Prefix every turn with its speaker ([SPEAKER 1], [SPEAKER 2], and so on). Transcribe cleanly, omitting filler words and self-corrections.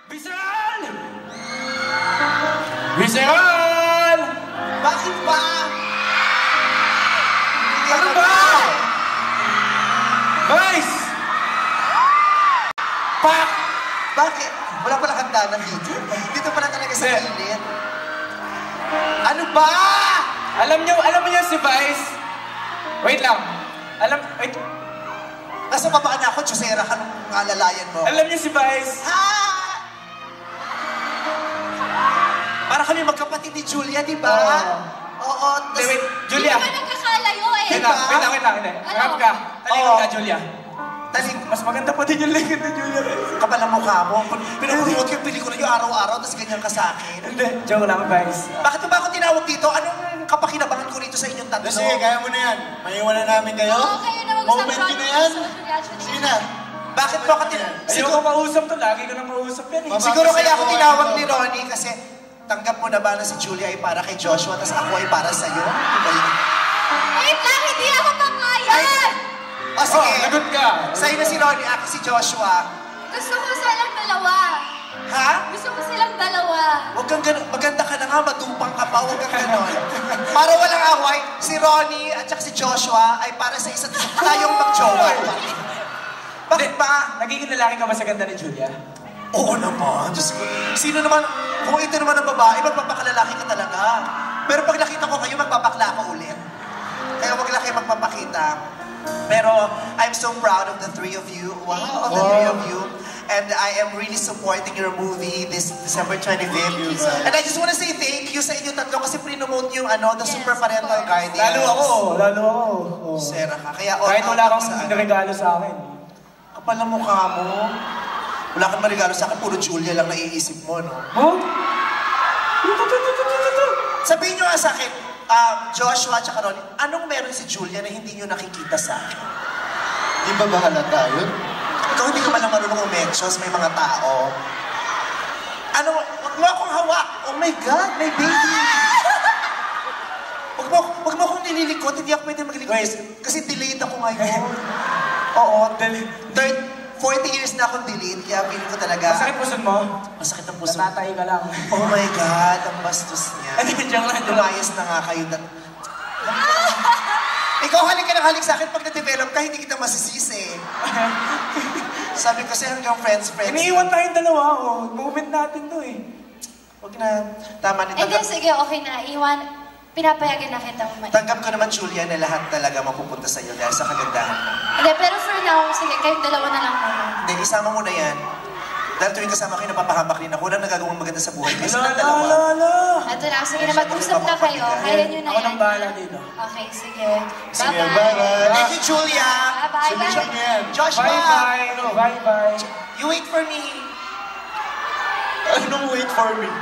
[SPEAKER 1] Visceral! Visceral!
[SPEAKER 2] Bakit ba?
[SPEAKER 1] Ano ba? Vice! Pak!
[SPEAKER 2] Bakit? Wala pala hagdanan dito. Dito pala talaga sa gilid. Ano ba?
[SPEAKER 1] Alam niyo si Vice? Wait lang. Wait.
[SPEAKER 2] Nasa baba na ako, Chusera ka nung alalayan mo.
[SPEAKER 1] Alam niyo si Vice?
[SPEAKER 2] Ha? Para kami magkapatid ni Julia, di ba? Oo.
[SPEAKER 1] Wait, Julia.
[SPEAKER 3] Hindi naman nagkakalayo eh.
[SPEAKER 1] Wait lang. Harap ka. Talikod ka, Julia. Mas maganda pa din yung likod ni Julia.
[SPEAKER 2] Kapal ang mukha mo. Pinukuliwag yung pelikula yung araw-araw, tapos ganyan ka sa akin.
[SPEAKER 1] Hindi, joke lang, Vice.
[SPEAKER 2] Bakit ba ako tinawag dito? Anong kapakinabangan ko rito sa inyong tatlo?
[SPEAKER 4] Sige, kaya mo na yan. Maiwanan namin kayo.
[SPEAKER 3] Oo, kayo na mag-usap.
[SPEAKER 4] Moment yun na yan. Sige na.
[SPEAKER 2] Bakit ba ako tinawag?
[SPEAKER 1] Ayaw ko mausap to. Lagi ko nang mausap yan eh.
[SPEAKER 2] Siguro kaya ako tinawag ni Ronnie kasi tanggap mo na ba na si Julia ay para kay Joshua, tapos ako ay para sa'yo?
[SPEAKER 3] Wait lang, hindi ako papayag!
[SPEAKER 2] O sige,
[SPEAKER 1] lagot ka.
[SPEAKER 2] sa'yo na si Ronnie, ako si Joshua.
[SPEAKER 3] Gusto ko silang dalawa.
[SPEAKER 2] Ha?
[SPEAKER 3] Gusto ko silang dalawa.
[SPEAKER 2] Huwag kang ganun. Maganda ka na nga, matupang ka pa, huwag kang ganun. Para walang away, si Ronnie at saka si Joshua ay para sa isa't isa tayong mag-jowa. Bakit ba?
[SPEAKER 1] Nagiging lalaki ka ba sa ganda ni Julia?
[SPEAKER 2] Oo naman. Diyos ko. Sino naman, kung ito naman ang babae, magpapakalalaki ka talaga. Pero pag nakita ko kayo, magpapakla ako ulit. Kaya wag lang kayo magpapakita. Pero I'm so proud of the three of you. Wow, of the three of you. And I am really supporting your movie this December 25th. And I just want to say thank you sa inyo tatlo kasi pre-nomote yung the Super Parental Guardians.
[SPEAKER 1] Lalo ako.
[SPEAKER 2] Sera ka. Kaya
[SPEAKER 1] kahit wala kang regalo sa akin.
[SPEAKER 2] Kapal ang mukha mo. Wala kang marigalo sa akin, puro Julia lang naiisip mo, no?
[SPEAKER 1] Huh?
[SPEAKER 2] Sabihin nyo nga sa akin, Joshua at saka Ronnie, anong meron si Julia na hindi nyo nakikita sa akin?
[SPEAKER 4] Di ba bahalata yun?
[SPEAKER 2] Ikaw hindi ka malang marunong umensyos, may mga tao. Ano, wag mo akong hawak. Oh my God, may baby. Wag mo akong nililikot, hindi ako pwede maglilikot. Kasi delayed ako ngayon. Oo, 40 years na akong delayed, kaya feeling ko talaga...
[SPEAKER 1] Masakit puson mo?
[SPEAKER 2] Masakit ang puso.
[SPEAKER 1] Natatay ka lang.
[SPEAKER 2] Oh my God, ang bastos niya. Lumayas na nga kayo. Ikaw halik ka ng halik sa akin, pag na-develop ka, hindi kita masisisi. Sabi ko siya hanggang friends.
[SPEAKER 1] Iniiwan tayong dalawa, Moment natin to eh.
[SPEAKER 2] Huwag na, tama nito.
[SPEAKER 3] Eh, sige, okay na. Pinapayagan na kitang
[SPEAKER 2] Tanggap ko naman, Julia, na lahat talaga mapupunta sa'yo dahil sa kagandahan mo.
[SPEAKER 3] Hindi, pero for now, sige, kayong dalawa na lang muna.
[SPEAKER 2] Hindi, isama mo na yan. Dahil tuwing kasama kayo, napapahamak rin ako. Wala nagagawang maganda sa buhay. Kasi ng dalawa.
[SPEAKER 3] Ito na, sige na, mag-usap na kayo. Kaya nyo na yan.
[SPEAKER 1] Ako nang bahala dito.
[SPEAKER 3] Okay, sige.
[SPEAKER 4] Sige,
[SPEAKER 3] Bye-bye.
[SPEAKER 4] bye-bye.
[SPEAKER 2] Thank you, Julia.
[SPEAKER 3] Bye-bye.
[SPEAKER 2] Joshua.
[SPEAKER 1] Bye-bye.
[SPEAKER 2] You wait for me.
[SPEAKER 4] Anong wait for me?